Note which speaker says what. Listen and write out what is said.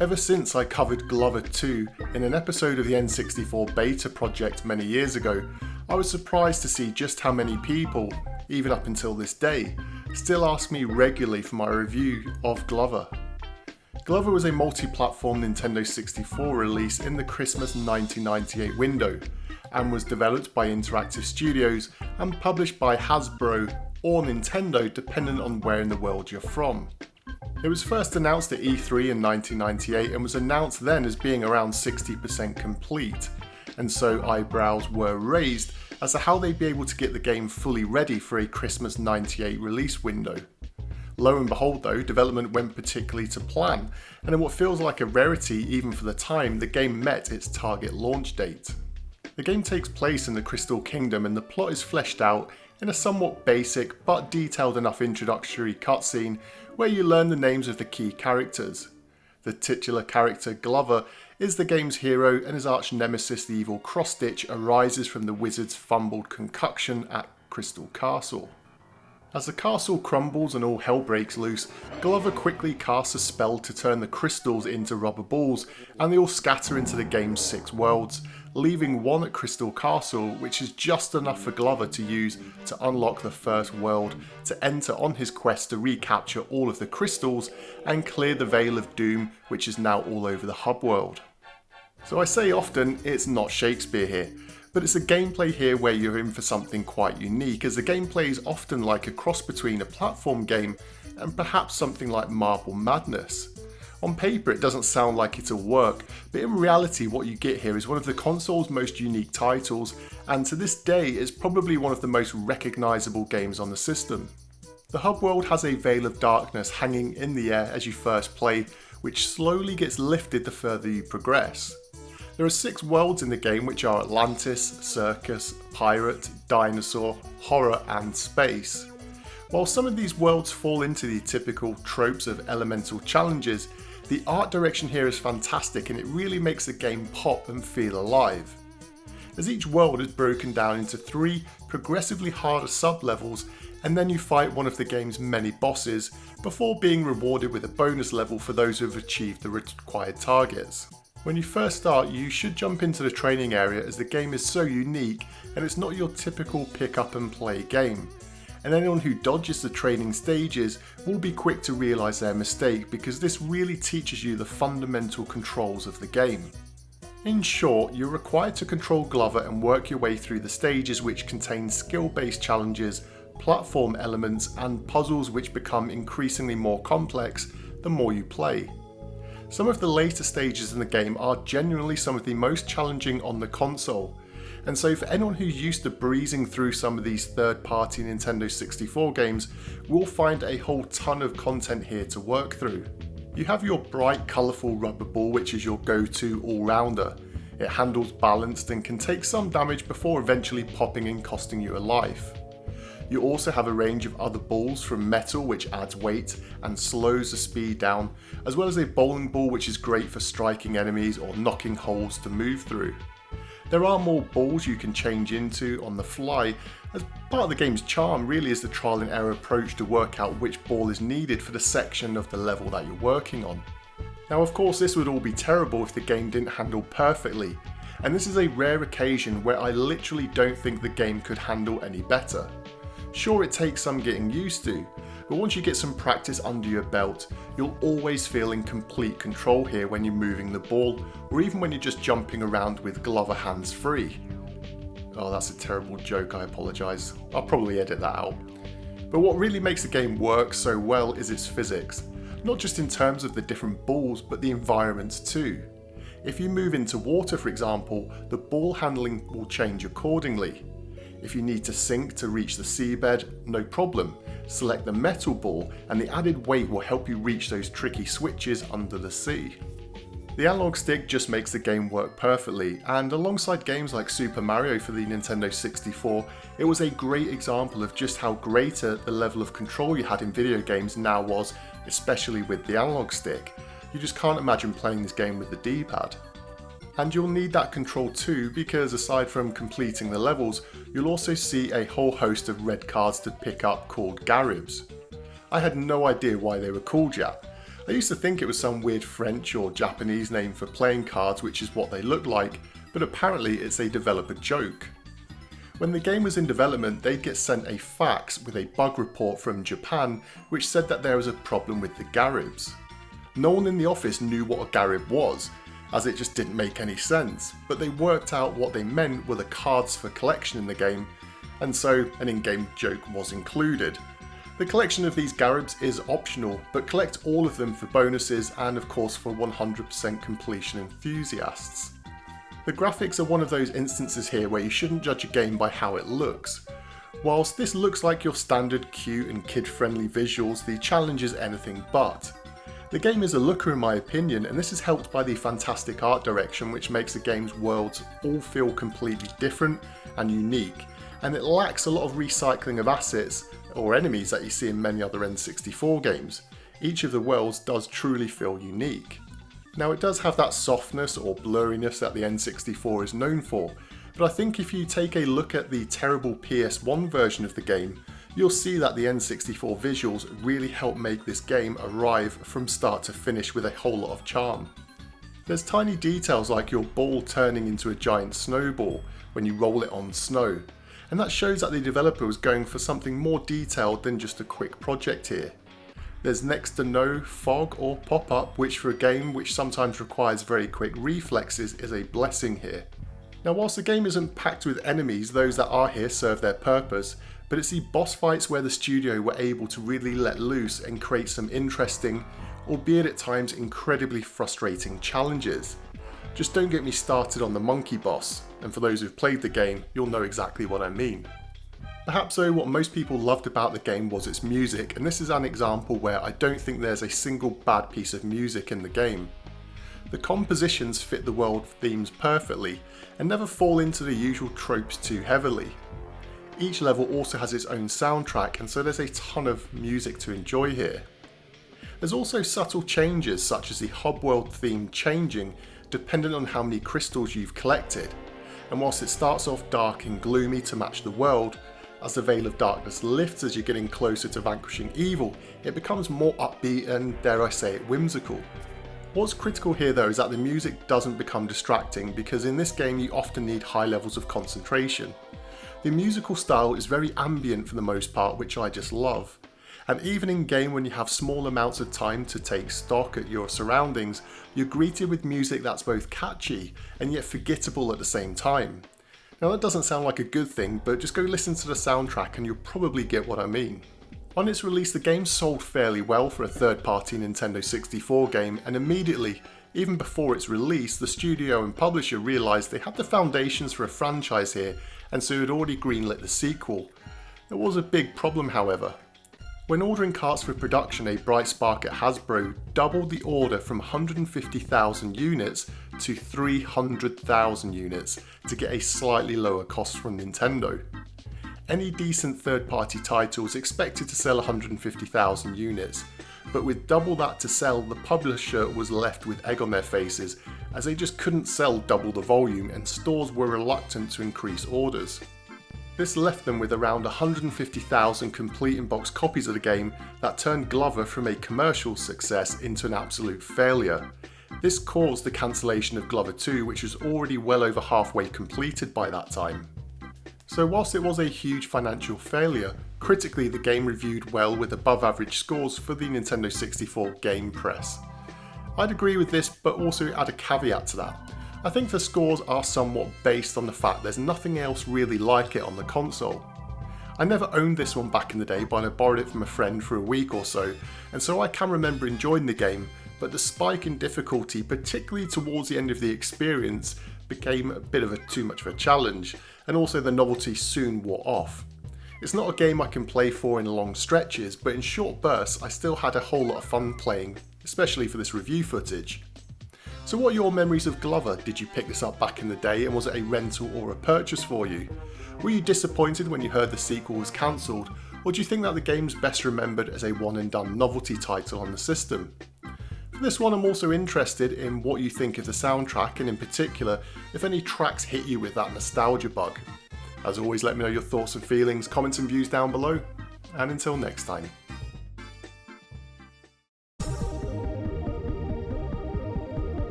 Speaker 1: Ever since I covered Glover 2 in an episode of the N64 beta project many years ago, I was surprised to see just how many people, even up until this day, still ask me regularly for my review of Glover. Glover was a multi-platform Nintendo 64 release in the Christmas 1998 window, and was developed by Interactive Studios and published by Hasbro or Nintendo depending on where in the world you're from. It was first announced at E3 in 1998 and was announced then as being around 60% complete, and so eyebrows were raised as to how they'd be able to get the game fully ready for a Christmas 98 release window. Lo and behold though, development went particularly to plan, and in what feels like a rarity even for the time, the game met its target launch date. The game takes place in the Crystal Kingdom and the plot is fleshed out in a somewhat basic but detailed enough introductory cutscene where you learn the names of the key characters. The titular character Glover is the game's hero, and his arch nemesis, the evil Cross-Stitch, arises from the wizard's fumbled concoction at Crystal Castle. As the castle crumbles and all hell breaks loose, Glover quickly casts a spell to turn the crystals into rubber balls, and they all scatter into the game's 6 worlds, leaving one at Crystal Castle, which is just enough for Glover to use to unlock the first world to enter on his quest to recapture all of the crystals and clear the Veil of Doom, which is now all over the hub world. So I say often, it's not Shakespeare here, but it's a gameplay here where you're in for something quite unique, as the gameplay is often like a cross between a platform game and perhaps something like Marble Madness. On paper it doesn't sound like it'll work, but in reality what you get here is one of the console's most unique titles, and to this day is probably one of the most recognisable games on the system. The hub world has a veil of darkness hanging in the air as you first play, which slowly gets lifted the further you progress. There are 6 worlds in the game, which are Atlantis, Circus, Pirate, Dinosaur, Horror and Space. While some of these worlds fall into the typical tropes of elemental challenges, the art direction here is fantastic and it really makes the game pop and feel alive. As each world is broken down into 3 progressively harder sub-levels, and then you fight one of the game's many bosses, before being rewarded with a bonus level for those who have achieved the required targets. When you first start, you should jump into the training area as the game is so unique and it's not your typical pick up and play game. And anyone who dodges the training stages will be quick to realise their mistake, because this really teaches you the fundamental controls of the game. In short, you're required to control Glover and work your way through the stages, which contain skill-based challenges, platform elements and puzzles which become increasingly more complex the more you play. Some of the later stages in the game are genuinely some of the most challenging on the console, and so for anyone who's used to breezing through some of these third-party Nintendo 64 games, will find a whole ton of content here to work through. You have your bright, colourful rubber ball, which is your go-to all-rounder. It handles balanced and can take some damage before eventually popping and costing you a life. You also have a range of other balls from metal, which adds weight and slows the speed down, as well as a bowling ball, which is great for striking enemies or knocking holes to move through. There are more balls you can change into on the fly, as part of the game's charm really is the trial and error approach to work out which ball is needed for the section of the level that you're working on. Now of course this would all be terrible if the game didn't handle perfectly, and this is a rare occasion where I literally don't think the game could handle any better. Sure, it takes some getting used to, but once you get some practice under your belt, you'll always feel in complete control here when you're moving the ball, or even when you're just jumping around with Glover hands free. Oh, that's a terrible joke, I apologise. I'll probably edit that out. But what really makes the game work so well is its physics, not just in terms of the different balls, but the environments too. If you move into water, for example, the ball handling will change accordingly. If you need to sink to reach the seabed, no problem. Select the metal ball and the added weight will help you reach those tricky switches under the sea. The analog stick just makes the game work perfectly, and alongside games like Super Mario for the Nintendo 64, it was a great example of just how greater the level of control you had in video games now was, especially with the analog stick. You just can't imagine playing this game with the D-pad. And you'll need that control too, because aside from completing the levels, you'll also see a whole host of red cards to pick up called Garibs. I had no idea why they were called yet. I used to think it was some weird French or Japanese name for playing cards, which is what they look like, but apparently it's a developer joke. When the game was in development, they'd get sent a fax with a bug report from Japan which said that there was a problem with the Garibs. No one in the office knew what a Garib was, as it just didn't make any sense, but they worked out what they meant were the cards for collection in the game, and so an in-game joke was included. The collection of these Garibs is optional, but collect all of them for bonuses and of course for 100% completion enthusiasts. The graphics are one of those instances here where you shouldn't judge a game by how it looks. Whilst this looks like your standard cute and kid-friendly visuals, the challenge is anything but. The game is a looker in my opinion, and this is helped by the fantastic art direction which makes the game's worlds all feel completely different and unique, and it lacks a lot of recycling of assets or enemies that you see in many other N64 games. Each of the worlds does truly feel unique. Now it does have that softness or blurriness that the N64 is known for, but I think if you take a look at the terrible PS1 version of the game, you'll see that the N64 visuals really help make this game arrive from start to finish with a whole lot of charm. There's tiny details like your ball turning into a giant snowball when you roll it on snow, and that shows that the developer was going for something more detailed than just a quick project here. There's next to no fog or pop-up, which for a game which sometimes requires very quick reflexes is a blessing here. Now whilst the game isn't packed with enemies, those that are here serve their purpose, but it's the boss fights where the studio were able to really let loose and create some interesting, albeit at times incredibly frustrating challenges. Just don't get me started on the monkey boss, and for those who've played the game, you'll know exactly what I mean. Perhaps though what most people loved about the game was its music, and this is an example where I don't think there's a single bad piece of music in the game. The compositions fit the world themes perfectly, and never fall into the usual tropes too heavily. Each level also has its own soundtrack, and so there's a ton of music to enjoy here. There's also subtle changes such as the Hobworld theme changing dependent on how many crystals you've collected, and whilst it starts off dark and gloomy to match the world, as the veil of darkness lifts as you're getting closer to vanquishing evil, it becomes more upbeat and, dare I say it, whimsical. What's critical here though is that the music doesn't become distracting, because in this game you often need high levels of concentration. The musical style is very ambient for the most part, which I just love. And even in game when you have small amounts of time to take stock at your surroundings, you're greeted with music that's both catchy and yet forgettable at the same time. Now that doesn't sound like a good thing, but just go listen to the soundtrack and you'll probably get what I mean. On its release, the game sold fairly well for a third-party Nintendo 64 game, and immediately, even before its release, the studio and publisher realised they had the foundations for a franchise here, and so had already greenlit the sequel. There was a big problem however. When ordering carts for production, a bright spark at Hasbro doubled the order from 150,000 units to 300,000 units to get a slightly lower cost from Nintendo. Any decent third-party title is expected to sell 150,000 units, but with double that to sell, the publisher was left with egg on their faces, as they just couldn't sell double the volume and stores were reluctant to increase orders. This left them with around 150,000 complete in-box copies of the game that turned Glover from a commercial success into an absolute failure. This caused the cancellation of Glover 2, which was already well over halfway completed by that time. So whilst it was a huge financial failure, critically the game reviewed well with above average scores for the Nintendo 64 game press. I'd agree with this, but also add a caveat to that. I think the scores are somewhat based on the fact there's nothing else really like it on the console. I never owned this one back in the day, but I borrowed it from a friend for a week or so, and so I can remember enjoying the game, but the spike in difficulty, particularly towards the end of the experience, became a bit of too much of a challenge, and also the novelty soon wore off. It's not a game I can play for in long stretches, but in short bursts I still had a whole lot of fun playing, especially for this review footage. So what are your memories of Glover? Did you pick this up back in the day, and was it a rental or a purchase for you? Were you disappointed when you heard the sequel was cancelled, or do you think that the game's best remembered as a one and done novelty title on the system? For this one I'm also interested in what you think of the soundtrack, and in particular if any tracks hit you with that nostalgia bug. As always, let me know your thoughts and feelings, comments and views down below, and until next time.